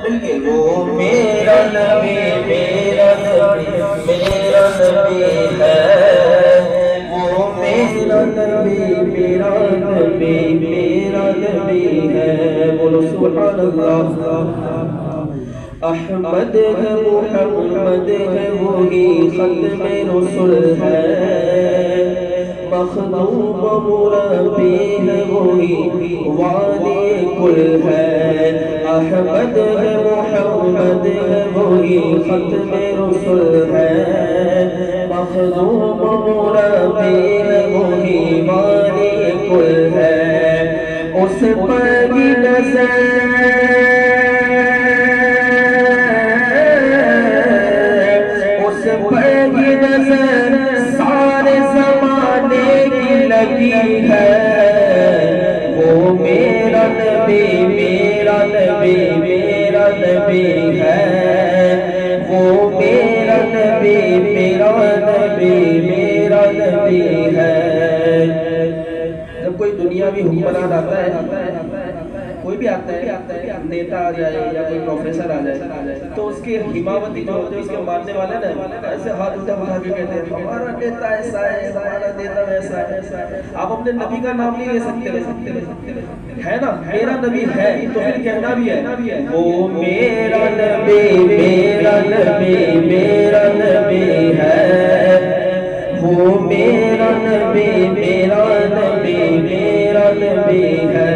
وہ میرا نبی میرا نبی میرا نبی ہے، وہ میرا نبی میرا نبی میرا نبی ہے، بولو سبحان اللہ۔ احمد ہے محمد ہے وہی ختم رسل ہے، مخدوم مربی ہے وہی والی کل ہے، احمد ہے محمد ہے وہی ختم رسل ہے، مخدوم مربی ہے وہی والی کل ہے، اس پر ہی نظر سارے زمانے کی لگی ہے، وہ میرا نبی میرا نبی میرا نبی ہے، وہ میرا نبی میرا نبی میرا نبی ہے۔ جب کوئی دنیاوی حکمران آتا ہے، کوئی بھی آتا ہے، نیتا آ جائے یا کوئی پروفیسر آ جائے، تو اس کے حمایتی جو ہوتے ہیں، اس کے ماننے والے نا ایسے ہاتھ اٹھا کے کہتے ہیں ہمارا نیتا ایسا ہے، ہمارا نیتا ویسا ہے۔ آپ اپنے نبی کا نام نہیں لے سکتے، ہے نا؟ میرا نبی ہے تو پھر کہنا بھی ہے وہ میرا نبی میرا نبی میرا نبی ہے، وہ میرا نبی میرا نبی میرا نبی ہے،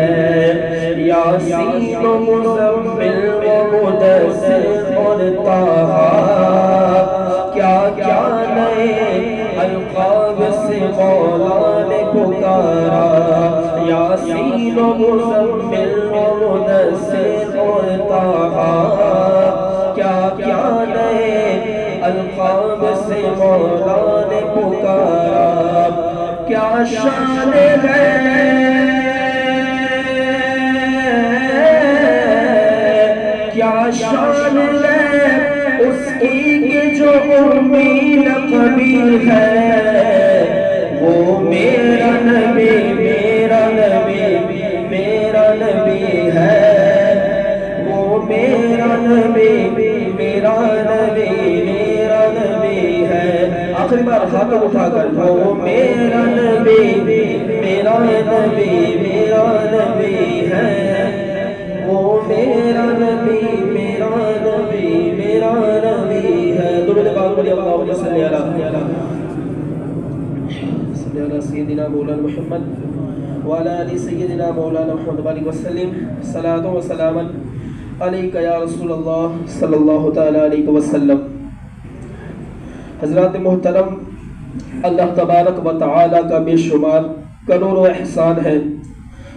یاسین و مزمل و مدثر اور طٰہٰ، کیا کیا نئے القاب سے مولا نے پکارا، یاسین و مزمل و مدثر اور طٰہٰ، کیا کیا نئے القاب سے مولا نے پکارا، کیا شان ہے کیا شان ہے اس کی کہ جو امی لقبی ہے، وہ میرا نبی میرا نبی میرا نبی ہے، وہ میرا نبی میرا نبی میرا نبی ہے۔ آخری بار ہاتھ اٹھا کر وہ میرا نبی میرا نبی میرا نبی ہے، وہ میرا نبی میرا نبی میرا نبی ہے۔ درود پاک پڑھیے اللہم صلی علی سیدنا مولانا محمد وعلی آل سیدنا مولانا محمد علیہ وسلم، صلاۃ و سلام علیک یا رسول اللہ صلی اللہ تعالی علیہ وسلم۔ حضرات محترم، اللہ تبارک و تعالی کا بے شمار کروڑوں احسان ہے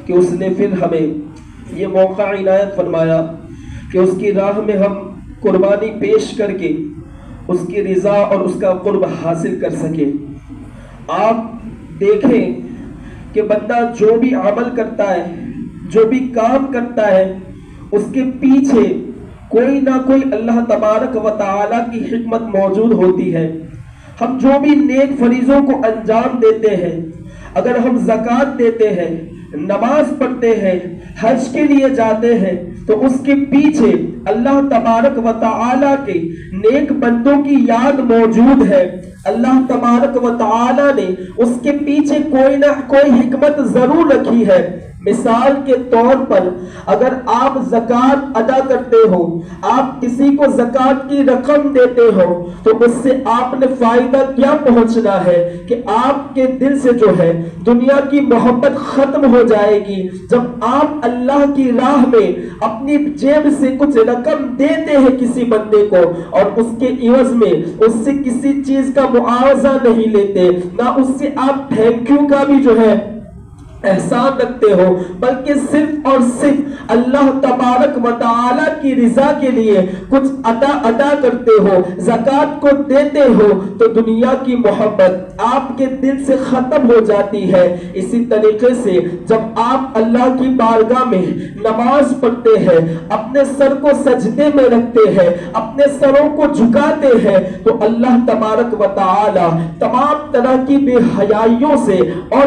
کہ اس نے پھر ہمیں یہ موقع عنایت فرمایا کہ اس کی راہ میں ہم قربانی پیش کر کے اس کی رضا اور اس کا قرب حاصل کر سکیں۔ آپ دیکھیں کہ بندہ جو بھی عمل کرتا ہے، جو بھی کام کرتا ہے، اس کے پیچھے کوئی نہ کوئی اللہ تبارک و تعالی کی حکمت موجود ہوتی ہے۔ ہم جو بھی نیک فریضوں کو انجام دیتے ہیں، اگر ہم زکوٰۃ دیتے ہیں، نماز پڑھتے ہیں، حج کے لیے جاتے ہیں، تو اس کے پیچھے اللہ تبارک و تعالی کے نیک بندوں کی یاد موجود ہے۔ اللہ تبارک و تعالی نے اس کے پیچھے کوئی نہ کوئی حکمت ضرور رکھی ہے۔ مثال کے طور پر اگر آپ زکوٰۃ ادا کرتے ہو، آپ کسی کو زکوٰۃ کی رقم دیتے ہو، تو اس سے آپ نے فائدہ کیا پہنچنا ہے کہ آپ کے دل سے جو ہے دنیا کی محبت ختم ہو جائے گی۔ جب آپ اللہ کی راہ میں اپنی جیب سے کچھ رقم دیتے ہیں کسی بندے کو اور اس کے عوض میں اس سے کسی چیز کا معاوضہ نہیں لیتے، نہ اس سے آپ تھینک یو کا بھی جو ہے احسان رکھتے ہو، بلکہ صرف اور صرف اللہ تبارک و تعالی کی رضا کے لیے کچھ ادا کرتے ہو، زکوٰۃ کو دیتے ہو، تو دنیا کی محبت آپ کے دل سے ختم ہو جاتی ہے۔ اسی طریقے سے جب آپ اللہ کی بارگاہ میں نماز پڑھتے ہیں، اپنے سر کو سجدے میں رکھتے ہیں، اپنے سروں کو جھکاتے ہیں، تو اللہ تبارک و تعالی تمام طرح کی بے حیائیوں سے اور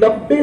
90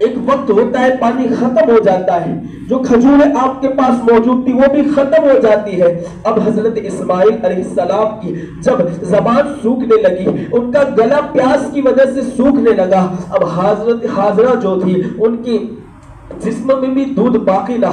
ایک وقت ہوتا ہے پانی ختم ہو جاتا ہے، جو کھجوریں آپ کے پاس موجود تھی وہ بھی ختم ہو جاتی ہے۔ اب حضرت اسماعیل علیہ السلام کی جب زبان سوکھنے لگی، ان کا گلا پیاس کی وجہ سے سوکھنے لگا، اب حضرت حاجرہ جو تھی ان کی جسم میں بھی دودھ باقی نہ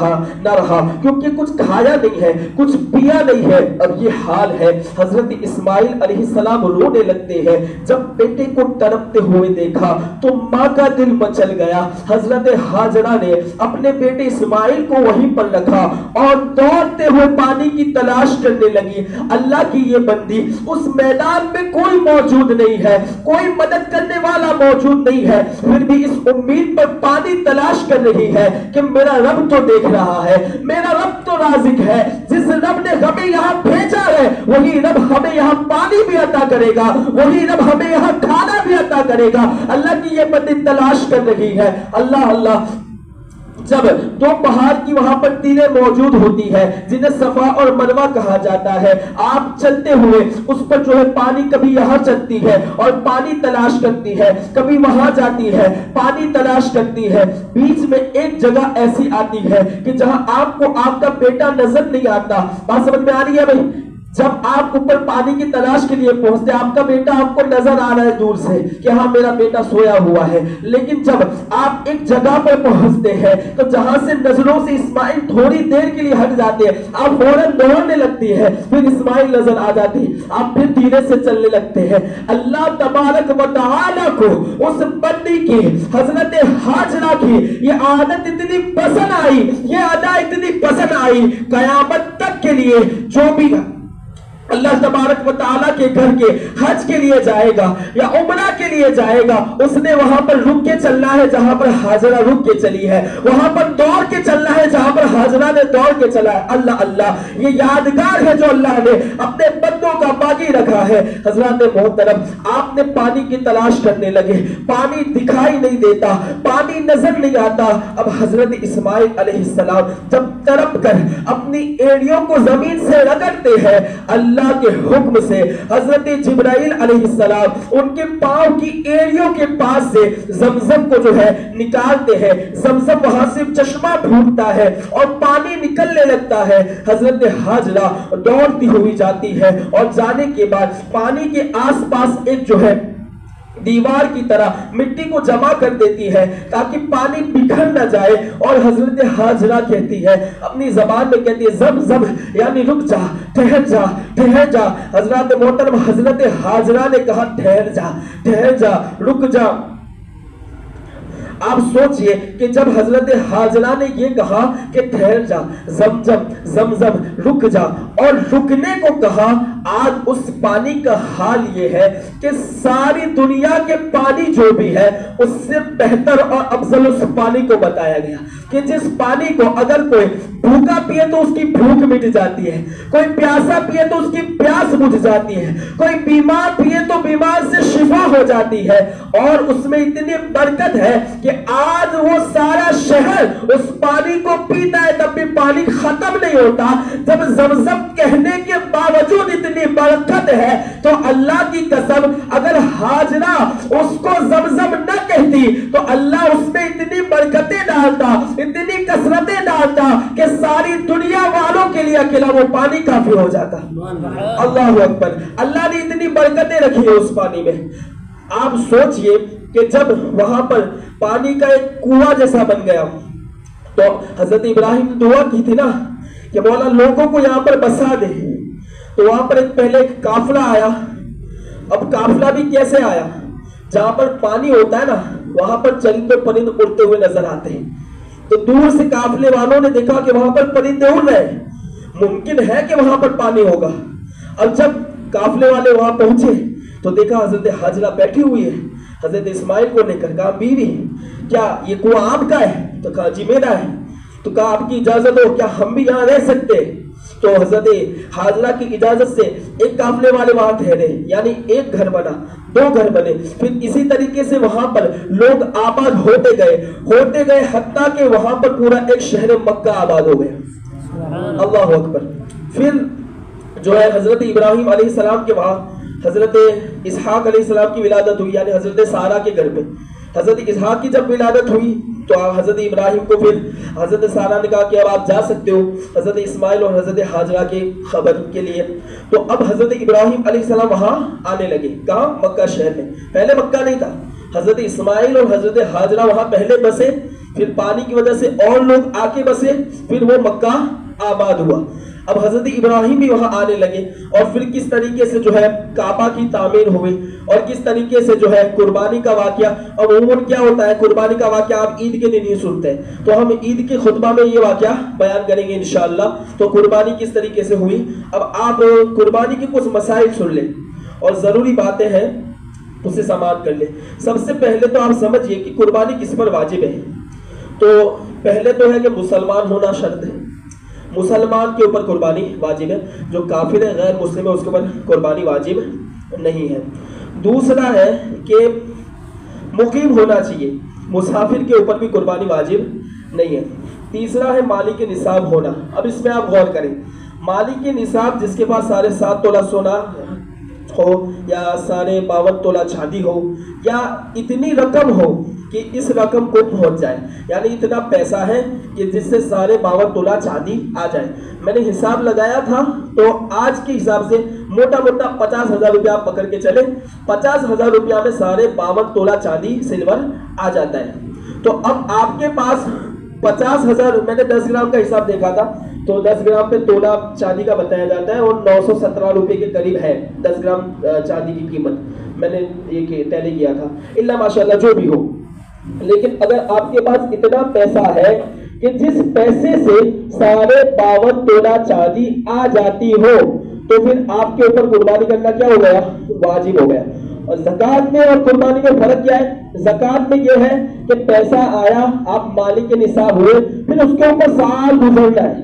رہا، کیونکہ کچھ کھایا نہیں ہے، کچھ پیا نہیں ہے۔ اب یہ حال ہے، حضرت اسماعیل علیہ السلام رونے لگتے ہیں۔ جب بیٹے کو تڑپتے ہوئے دیکھا تو ماں کا دل مچل گیا۔ حضرت حاجرہ نے اپنے بیٹے اسماعیل کو وہیں پر رکھا اور دوڑتے ہوئے پانی کی تلاش کرنے لگی۔ اللہ کی یہ بندی، اس میدان میں کوئی موجود نہیں ہے، کوئی مدد کرنے والا موجود نہیں ہے، پھر بھی اس امید پر پانی تلاش کر رہی ہے کہ میرا رب تو دیکھ رہا ہے، میرا رب تو رازق ہے، جس رب نے ہمیں یہاں بھیجا ہے وہی رب ہمیں یہاں پانی بھی عطا کرے گا، وہی رب ہمیں یہاں کھانا بھی عطا کرے گا۔ اللہ کی یہ بندی تلاش کر رہی ہے۔ اللہ اللہ، جب دو پہاڑ کی وہاں پر ٹیلیں موجود ہوتی ہے جنہیں صفا اور مروہ کہا جاتا ہے، آپ چلتے ہوئے اس پر جو ہے پانی کبھی یہاں چلتی ہے اور پانی تلاش کرتی ہے، کبھی وہاں جاتی ہے پانی تلاش کرتی ہے۔ بیچ میں ایک جگہ ایسی آتی ہے کہ جہاں آپ کو آپ کا بیٹا نظر نہیں آتا۔ بات سمجھ میں آ رہی ہے بھائی؟ جب آپ اوپر پانی کی تلاش کے لیے پہنچتے، آپ کا بیٹا آپ کو نظر آ رہا ہے دور سے کہ ہاں میرا بیٹا سویا ہوا ہے، لیکن جب آپ ایک جگہ پر پہنچتے ہیں تو جہاں سے نظروں سے اسماعیل تھوڑی دیر کے لیے ہٹ جاتے ہیں، آپ فوراً دوڑنے لگتی ہے، پھر اسماعیل نظر آ جاتی، آپ پھر دھیرے سے چلنے لگتے ہیں۔ اللہ تبارک و تعالی کو اس بندی کی، حضرت حاجرہ کی یہ عادت اتنی پسند آئی، یہ ادا اتنی پسند آئی، قیامت تک کے لیے جو بھی اللہ تبارک و تعالیٰ کے گھر کے حج کے لیے جائے گا یا عمرہ کے لیے جائے گا، اس نے وہاں پر رک کے چلنا ہے جہاں پر حاجرہ رک کے چلی ہے، وہاں پر دوڑ کے چلنا ہے جہاں پر حاجرہ نے دوڑ کے چلا ہے۔ اللہ اللہ، یہ یادگار ہے جو اللہ نے اپنے بندوں کا باقی رکھا ہے۔ حضرات محترم، آپ نے پانی کی تلاش کرنے لگے، پانی دکھائی نہیں دیتا، پانی نظر نہیں آتا۔ اب حضرت اسماعیل علیہ السلام جب تڑپ کر اپنی ایڑیوں کو زمین سے رگڑتے ہیں، اللہ کے حکم سے حضرت جبرائیل علیہ السلام ان کے پاؤں کی ایڑیوں کے پاس سے زمزم کو جو ہے نکالتے ہیں، زمزم وہاں سے چشمہ پھوٹتا ہے اور پانی نکلنے لگتا ہے۔ حضرت حاجرہ دوڑتی ہوئی جاتی ہے اور جانے کے بعد پانی کے آس پاس ایک جو ہے دیوار کی طرح مٹی کو جمع کر دیتی ہے تاکہ پانی بکھر نہ جائے، اور حضرت حاجرہ کہتی ہے، اپنی زبان میں کہتی ہے زم زم، یعنی رک جا، ٹھہر جا، ٹھہر جا۔ حضرات محترم، حضرت حاجرہ نے کہا ٹھہر جا، ٹھہر جا، رک جا۔ آپ سوچئے کہ جب حضرت حاجرہ نے یہ کہا کہ ٹھہر جا، زمزم زمزم رک جا، اور رکنے کو کہا، آج اس پانی کا حال یہ ہے کہ ساری دنیا کے پانی جو بھی ہے اس سے بہتر اور افضل اس پانی کو بتایا گیا کہ جس پانی کو اگر کوئی بھوکا پیے تو اس کی بھوک مٹ جاتی ہے، کوئی پیاسا پیے تو اس کی پیاس بجھ جاتی ہے، کوئی بیمار پیے تو بیمار سے شفا ہو جاتی ہے، اور اس میں اتنی برکت ہے کہ آج وہ سارا شہر اس پانی کو پیتا ہے تب بھی پانی ختم نہیں ہوتا۔ جب زمزم کہنے کے باوجود اتنی برکت ہے تو اللہ کی قسم اگر حاجرہ اس کو زمزم نہ کہتی تو اللہ اس میں اتنی برکتیں ڈالتا، اتنی کثرتیں ڈالتا کہ ساری دنیا والوں کے لیے اکیلا وہ پانی کافی ہو جاتا۔ اللہ اکبر، اللہ نے اتنی برکتیں رکھی ہے اس پانی میں۔ آپ سوچئے کہ جب وہاں پر پانی کا ایک کنواں جیسا بن گیا تو حضرت ابراہیم نے دعا کی تھی نا کہ مولا لوگوں کو یہاں پر بسا دے، تو وہاں پر پہلے ایک قافلہ آیا۔ اب قافلہ بھی کیسے آیا؟ جہاں پر پانی ہوتا ہے نا وہاں پر چرندے پرند اڑتے ہوئے نظر آتے ہیں، تو دور سے قافلے والوں نے دیکھا کہ وہاں پر پرندے اڑ رہے ہیں، ممکن ہے کہ وہاں پر پانی ہوگا۔ اب جب قافلے والے وہاں پہنچے تو دیکھا حضرت حاجرہ بیٹھی ہوئی ہے، حضرت اسماعیل کو لے کر کہا بیوی کیا یہ کنواں آپ کا ہے؟ تو کہا جی میرا ہے۔ تو کہا آپ کی اجازت ہو کیا ہم بھی یہاں رہ سکتے؟ تو حضرت حاجرہ کی اجازت سے ایک قافلے والے وہاں ٹھہرے، یعنی ایک گھر بنا، دو گھر بنے، پھر اسی طریقے سے وہاں پر لوگ آباد ہوتے گئے حتیٰ کہ وہاں پر پورا ایک شہر مکہ آباد ہو گیا۔ اللہ اکبر۔ پھر جو ہے حضرت ابراہیم علیہ السلام کے وہاں حضرت اسحاق علیہ السلام کی ولادت ہوئی، یعنی حضرت سارہ کے گھر پہ۔ حضرت اسحاق کی جب ولادت ہوئی تو حضرت ابراہیم کو پھر حضرت سارہ نے کہا کہ اب آپ جا سکتے ہو حضرت اسماعیل اور حضرت ہاجرہ کی خبر کے لیے. تو اب حضرت ابراہیم علیہ السلام وہاں آنے لگے. کہاں؟ مکہ شہر میں. پہلے مکہ نہیں تھا. حضرت اسماعیل اور حضرت ہاجرہ وہاں پہلے بسے, پھر پانی کی وجہ سے اور لوگ آ کے بسے, پھر وہ مکہ آباد ہوا. اب حضرت ابراہیم بھی وہاں آنے لگے اور پھر کس طریقے سے جو ہے کعبہ کی تعمیر ہوئی اور کس طریقے سے جو ہے قربانی کا واقعہ. اب عموماً کیا ہوتا ہے قربانی کا واقعہ آپ عید کے دن ہی سنتے ہیں, تو ہم عید کے خطبہ میں یہ واقعہ بیان کریں گے انشاءاللہ. تو قربانی کس طریقے سے ہوئی, اب آپ قربانی کے کچھ مسائل سن لیں اور ضروری باتیں ہیں اسے سماعت کر لیں. سب سے پہلے تو آپ سمجھئے کہ قربانی کس پر واجب ہے. تو پہلے تو ہے کہ مسلمان ہونا شرط ہے, مسلمان کے اوپر قربانی واجب ہے. جو کافر ہے غیر مسلم ہے اس کے اوپر قربانی واجب نہیں ہے. دوسرا ہے کہ مقیم ہونا چاہیے, مسافر کے اوپر بھی قربانی واجب نہیں ہے. تیسرا ہے مالک نصاب ہونا. اب اس میں آپ غور کریں, مالک نصاب جس کے پاس 7.5 تولہ سونا ہو یا 52 تولہ چاندی ہو یا اتنی رقم ہو کہ اس رقم کو پہنچ جائے, یعنی اتنا پیسہ ہے کہ جس سے 52 تولہ چاندی آ جائے. میں نے حساب لگایا تھا تو آج کے حساب سے موٹا موٹا 50,000 روپیہ آپ پکڑ کے چلے, 50,000 روپیہ میں 52 تولہ چاندی سلور آ جاتا ہے. تو اب آپ کے پاس 50,000, میں نے 10 گرام کا حساب دیکھا تھا تو 10 گرام پہ تولہ چاندی کا بتایا جاتا ہے اور 917 روپے کے قریب ہے 10 گرام چاندی کی قیمت. میں نے یہ ٹیلی کیا تھا, اللہ ماشاءاللہ جو بھی ہو. لیکن اگر آپ کے پاس اتنا پیسہ ہے کہ جس پیسے سے 52 تولہ چاندی آ جاتی ہو تو پھر آپ کے اوپر قربانی کرنا کیا ہو گیا, واجب ہو گیا. اور زکوٰۃ میں اور قربانی میں فرق کیا ہے؟ زکوٰۃ میں یہ ہے کہ پیسہ آیا, آپ مالک نصاب ہوئے, پھر اس کے اوپر سال گزرنا ہے.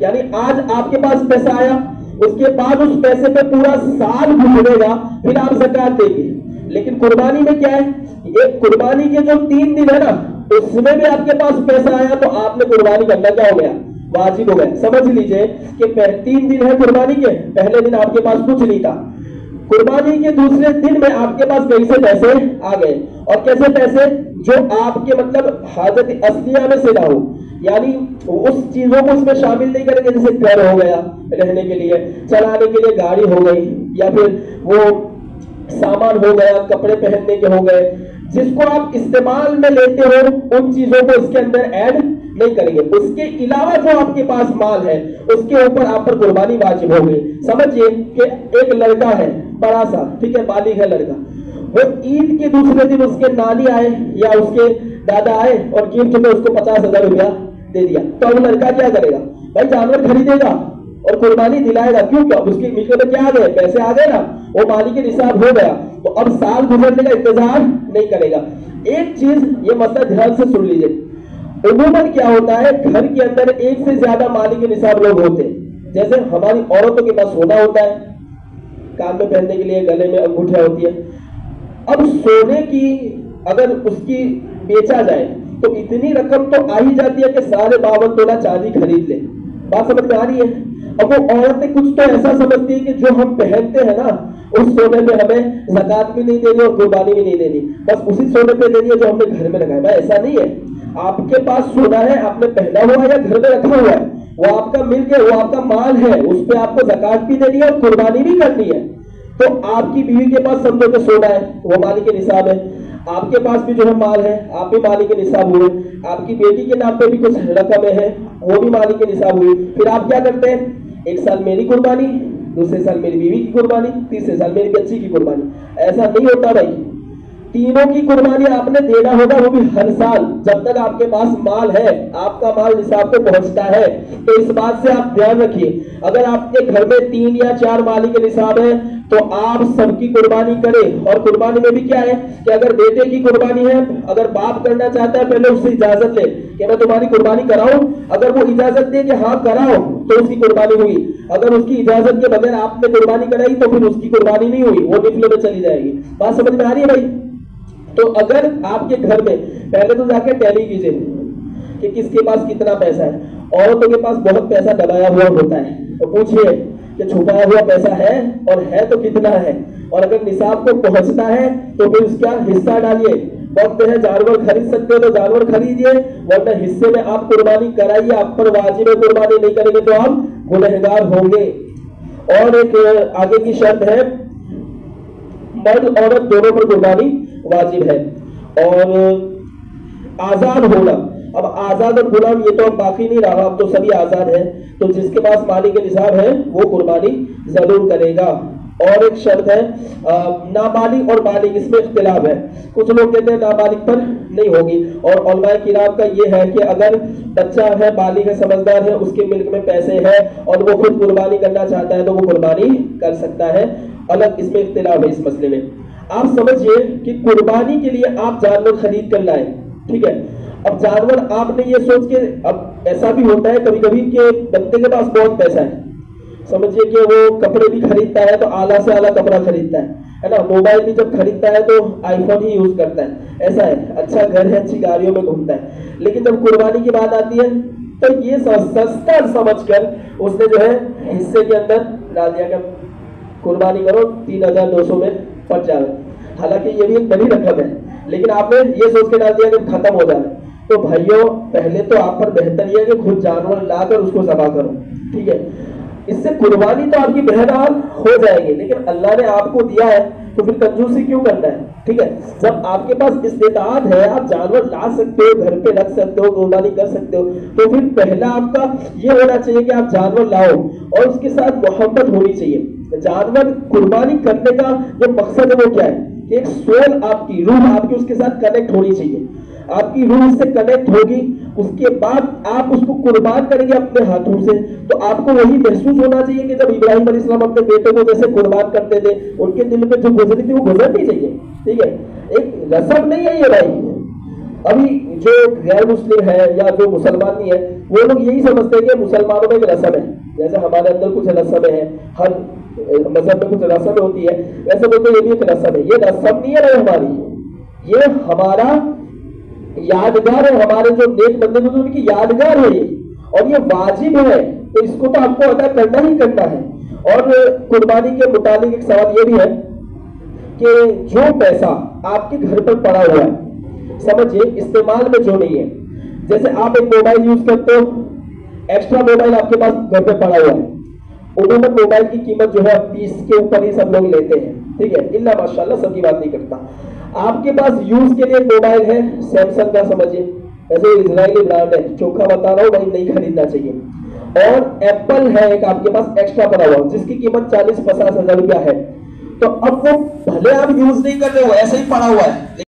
یعنی آج آپ کے پاس پیسہ آیا, اس کے بعد اس پیسے پہ پورا سال گزرے گا, پھر آپ زکوٰۃ دیں گے. لیکن قربانی میں کیا ہے, ایک قربانی کے جو 3 دن ہے نا اس میں بھی آپ کے پاس پیسہ آیا تو آپ نے قربانی کرنا کیا ہو گیا, واجب ہو گیا. سمجھ لیجئے کہ 3 دن ہے قربانی کے, پہلے دن آپ کے پاس کچھ نہیں تھا, قربانی کے دوسرے دن میں آپ کے پاس کہیں سے پیسے آ گئے. اور کیسے پیسے؟ جو آپ کے مطلب حاجت اصلیہ میں سے نہ ہو, یعنی اس چیزوں کو اس میں شامل نہیں کریں گے جیسے گھر ہو گیا رہنے کے لیے, چلانے کے لیے گاڑی ہو گئی, یا پھر وہ سامان ہو گیا, کپڑے پہننے کے ہو گئے, جس کو آپ استعمال میں لیتے ہو ان چیزوں کو اس کے اندر ایڈ نہیں کریں گے. اس کے علاوہ جو آپ کے پاس مال ہے اس کے اوپر آپ پر قربانی واجب ہو گئی. سمجھئے کہ ایک لڑکا ہے بڑا سا, ٹھیک ہے, بالغ ہے لڑکا, وہ عید کے دوسرے دن اس کے نانی آئے یا اس کے دادا آئے اور گفٹ میں اس کو 50,000 روپیہ دے دیا, تو اب لڑکا کیا کرے گا بھائی, جانور خریدے گا اور قربانی دلائے گا. کیوں؟ کہ اب اس کے میٹر میں کیا آ گئے, پیسے آ گئے نا, وہ مالک نصاب ہو گیا, تو اب سال گزرنے کا انتظار نہیں کرے گا. ایک چیز یہ مسئلہ دھیان سے سن لیجیے, عموماً کیا ہوتا ہے گھر کے اندر ایک سے زیادہ مالک نصاب لوگ ہوتے ہیں. جیسے ہماری عورتوں کے پاس سونا ہوتا ہے, کان میں پہننے کے لیے, گلے میں انگوٹھیاں ہوتی ہیں. اب سونے کی اگر اس کی بیچا جائے تو اتنی رقم تو آ ہی جاتی ہے کہ 52 تولہ چاندی خرید لے. بات سمجھ میں آ رہی ہے؟ اب وہ عورتیں کچھ تو ایسا سمجھتی ہیں کہ جو ہم پہنتے ہیں نا اس سونے پہ ہمیں زکوٰۃ بھی نہیں دینی اور قربانی بھی نہیں دینی, بس اسی سونے پہ دینی ہے جو ہم نے گھر میں رکھا ہے. بھائی ایسا نہیں ہے, آپ کے پاس سونا ہے, آپ نے پہنا ہوا ہے یا گھر میں رکھا ہوا ہے, وہ آپ کا ملک ہے, وہ آپ کا مال ہے, اس پہ آپ کو زکوٰۃ بھی دینی ہے اور قربانی بھی کرنی ہے. تو آپ کی بیوی کے پاس سمجھو کہ سونا ہے, وہ مالک نصاب ہے, آپ کے پاس بھی جو ہے مال ہے, آپ بھی مالک نصاب ہوئے, آپ کی بیٹی کے نام پہ بھی کچھ رقمیں ہیں, وہ بھی مالک نصاب ہوئی. پھر آپ کیا کرتے ہیں, ایک سال میری قربانی, دوسرے سال میری بیوی کی قربانی, تیسرے سال میری بچی کی قربانی. ایسا نہیں ہوتا بھائی, تینوں کی قربانی آپ نے دینا ہوگا, وہ بھی ہر سال, جب تک آپ کے پاس مال ہے, آپ کا مال نصاب پہ پہنچتا ہے. تو اس بات سے آپ دھیان رکھیے, اگر آپ کے گھر میں 3 یا 4 مالک نصاب ہے تو آپ سب کی قربانی کریں. اور قربانی میں بھی کیا ہے کہ اگر بیٹے کی قربانی ہے, اگر باپ کرنا چاہتا ہے پہلے اس سے اجازت لے کہ میں تمہاری قربانی کراؤں, اگر وہ اجازت دے کہ ہاں کراؤ تو اس کی قربانی ہوئی. اگر اس کی اجازت کے بغیر آپ نے قربانی کرائی تو پھر اس کی قربانی نہیں ہوئی, وہ نفل میں چلی جائے گی. بات سمجھ میں آ رہی ہے بھائی؟ تو اگر آپ کے گھر میں, پہلے تو جا کے ٹیلی کیجئے کہ کس کے پاس کتنا پیسہ ہے. عورتوں کے پاس بہت پیسہ دبایا ہوا ہوتا ہے, تو پوچھئے کہ چھپایا ہوا پیسہ ہے اور ہے تو کتنا ہے, اور اگر نصاب کو پہنچتا ہے تو پھر اس کا حصہ ڈالیے, وقت ہے جانور خرید سکتے ہو تو جانور خریدیے، ورنہ حصے میں آپ قربانی کرائیے، آپ پر واجب ہے، قربانی نہیں کریں گے تو آپ گنہگار ہوں گے۔ اور ایک آگے کی شرط ہے مرد عورت دونوں پر قربانی واجب ہے۔ اور آزاد ہونا، اب آزاد اور غلام یہ تو اب باقی نہیں رہا، اب تو سبھی آزاد ہیں، تو جس کے پاس مالک نصاب ہے وہ قربانی ضرور کرے گا۔ اور ایک شرط ہے نابالغ اور بالغ، اس میں اختلاف ہے، کچھ لوگ کہتے ہیں نابالغ پر نہیں ہوگی، اور علماء کرام کا یہ ہے کہ اگر بچہ ہے، بالغ ہے، سمجھدار ہے، اس کے ملک میں پیسے ہیں اور وہ خود قربانی کرنا چاہتا ہے تو وہ قربانی کر سکتا ہے، الگ اس میں اختلاف ہے اس مسئلے میں۔ آپ سمجھئے کہ قربانی کے لیے آپ جانور خرید کر لائیں، ٹھیک ہے، اب جانور آپ نے یہ سوچ کے، اب ایسا بھی ہوتا ہے کبھی کبھی کہ بندے کے پاس بہت پیسہ ہے، سمجھئے کہ وہ کپڑے بھی خریدتا ہے تو اعلیٰ سے اعلیٰ کپڑا خریدتا ہے نا، موبائل بھی جب خریدتا ہے تو آئی فون ہی یوز کرتا ہے، ایسا ہے، اچھا گھر ہے، اچھی گاڑیوں میں گھومتا ہے، لیکن جب قربانی کی بات آتی ہے تو یہ سستا سمجھ کر اس نے جو ہے حصے کے اندر ڈال دیا کہ قربانی کرو 3200 میں پڑ جائے، حالانکہ یہ بھی ایک بڑی رقم ہے، لیکن آپ نے یہ سوچ کے ڈال دیا کہ ختم ہو جائے، تو بھائیوں پہلے تو آپ پر بہتر یہ ہے کہ خود جانور لا کر اس کو ذبح کرو، ٹھیک ہے، اس سے قربانی تو آپ کی بہرحال ہو جائے گی، لیکن اللہ نے آپ کو دیا ہے تو پھر کنجوسی کیوں کرنا ہے، ٹھیک ہے، جب آپ کے پاس استطاعت ہے، آپ جانور لا سکتے ہو، گھر پہ رکھ سکتے ہو، قربانی کر سکتے ہو، تو پھر پہلا آپ کا یہ ہونا چاہیے کہ آپ جانور لاؤ اور اس کے ساتھ محبت ہونی چاہیے۔ جانور قربانی کرنے کا جو مقصد ہے وہ کیا ہے کہ ایک سول آپ کی روح آپ کی اس کے ساتھ کنیکٹ ہونی چاہیے، آپ کی روح اس سے کنیکٹ ہوگی، اس کے بعد آپ اس کو قربان کریں گے اپنے ہاتھوں سے، تو آپ کو وہی محسوس ہونا چاہیے کہ جب ابراہیم علیہ السلام اپنے بیٹے کو جیسے قربان کرتے تھے، ان کے دل میں جو گزری تھی وہ گزرنی چاہیے، ٹھیک ہے، ایک رسم نہیں ہے یہ بھائی۔ ابھی جو غیر مسلم ہے یا جو مسلمان نہیں ہے وہ لوگ یہی سمجھتے ہیں کہ مسلمانوں میں ایک رسم ہے، جیسے ہمارے اندر کچھ رسمیں ہیں، ہر مذہب میں کچھ رسم ہوتی ہے، ویسے بولتے یہ بھی ایک رسم ہے، یہ رسم نہیں ہے ہماری، یہ ہمارا یادگار ہے، ہمارے جو نیک بندے ہیں ان کی یادگار ہے یہ، اور یہ واجب ہے، تو اس کو تو آپ کو ادا کرنا ہی کرنا ہے۔ اور قربانی کے متعلق ایک سوال یہ بھی ہے کہ جو پیسہ آپ کے گھر پر پڑا ہوا ہے، سمجھئے استعمال میں جو نہیں ہے، جیسے آپ ایک موبائل یوز کرتے ہو، ایکسٹرا موبائل آپ کے پاس گھر پہ پڑا ہوا ہے، عموماً موبائل کی قیمت جو ہے 20 کے اوپر ہی سب لوگ لیتے ہیں، ٹھیک ہے، اللہ ماشاءاللہ سب کی بات نہیں کرتا، آپ کے پاس یوز کے لیے موبائل ہے سیمسنگ کا، سمجھئے ایسے اسرائیلی برانڈ ہے، چوکھا بتا رہا ہوں بھائی نہیں خریدنا چاہیے، اور ایپل ہے ایک آپ کے پاس ایکسٹرا پڑا ہوا جس کی قیمت 40-50 ہزار روپیہ ہے، تو اب وہ بھلے آپ یوز نہیں کر رہے ہو ایسے ہی پڑا ہوا ہے،